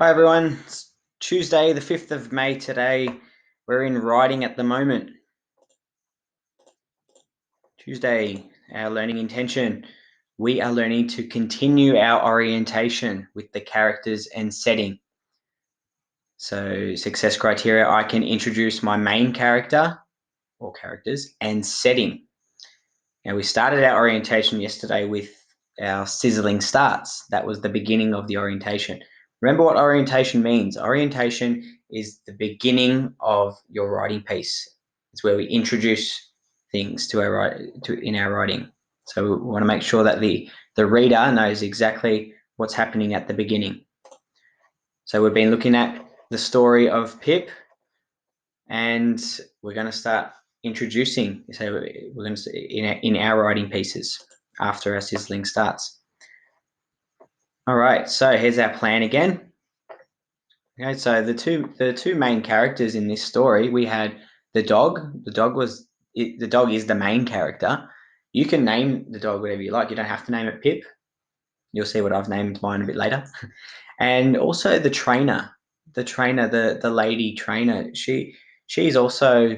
Hi everyone, it's Tuesday the 5th of May today. We're in writing at the moment. Tuesday, our learning intention. We are learning to continue our orientation with the characters and setting. So success criteria, I can introduce my main character or characters and setting. Now we started our orientation yesterday with our sizzling starts. That was the beginning of the orientation. Remember what orientation means. Orientation is the beginning of your writing piece. It's where we introduce things to in our writing. So we want to make sure that the reader knows exactly what's happening at the beginning. So we've been looking at the story of Pip, and we're going to start introducing. So we're going to in our writing pieces after our sizzling starts. All right, so here's our plan again. Okay, so the two main characters in this story, we had the dog. The dog is the main character. You can name the dog whatever you like. You don't have to name it Pip. You'll see what I've named mine a bit later. And also the trainer, the lady trainer. She's also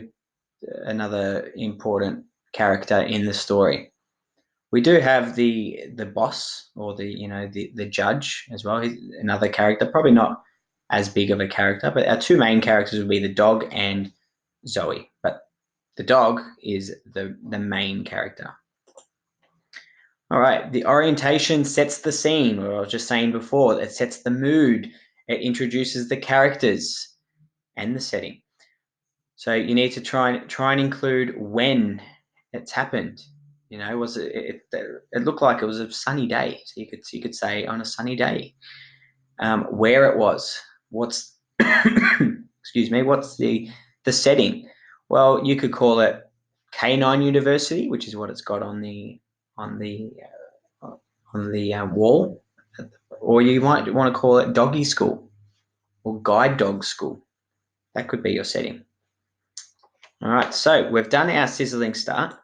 another important character in the story. We do have the boss, or the judge as well. He's another character, probably not as big of a character, but our two main characters would be the dog and Zoe. But the dog is the main character. All right, the orientation sets the scene, what I was just saying before. It sets the mood. It introduces the characters and the setting. So you need to try and include when it's happened. You know, was it looked like it was a sunny day, so you could say on a sunny day. Where it was, what's excuse me, what's the setting? Well, you could call it Canine University, which is what it's got on the wall, or you might want to call it Doggy School or Guide Dog School. That could be your setting. All right, so we've done our sizzling start.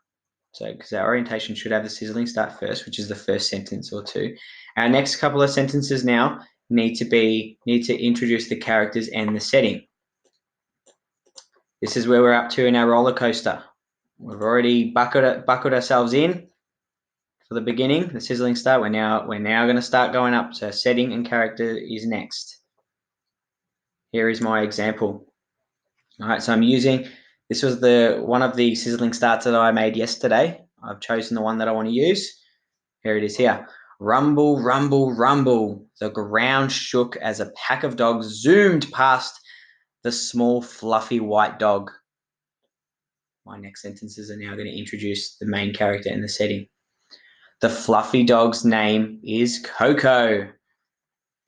So, because our orientation should have the sizzling start first, which is the first sentence or two. Our next couple of sentences now need to introduce the characters and the setting. This is where we're up to in our roller coaster. We've already buckled ourselves in for the beginning, the sizzling start. We're now going to start going up. So setting and character is next. Here is my example. All right, so this was one of the sizzling starts that I made yesterday. I've chosen the one that I want to use. Here it is here. Rumble, rumble, rumble. The ground shook as a pack of dogs zoomed past the small, fluffy white dog. My next sentences are now going to introduce the main character and the setting. The fluffy dog's name is Coco.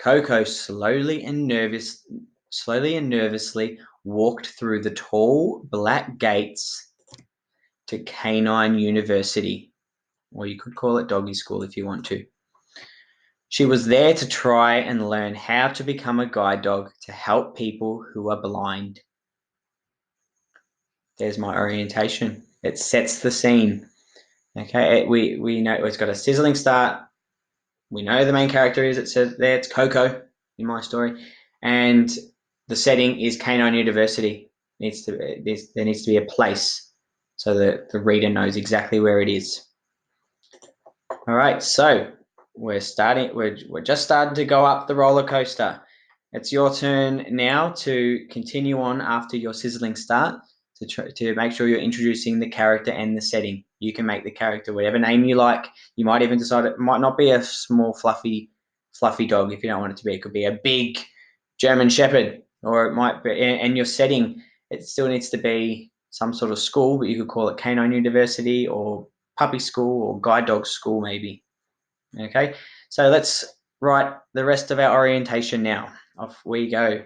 Coco slowly and nervously walked through the tall black gates to Canine University, or you could call it Doggy School if you want to. She was there to try and learn how to become a guide dog to help people who are blind. There's my orientation. It sets the scene. Okay, we know it's got a sizzling start. We know the main character is, it says there, it's Coco in my story. And the setting is Canine University. There needs to be a place so that the reader knows exactly where it is. All right, so we're just starting to go up the roller coaster. It's your turn now to continue on after your sizzling start to make sure you're introducing the character and the setting. You can make the character whatever name you like. You might even decide it might not be a small fluffy dog if you don't want it to be. It could be a big German Shepherd, or it might be, and your setting, it still needs to be some sort of school, but you could call it Canine University or puppy school or guide dog school maybe. Okay, so let's write the rest of our orientation now. Off we go.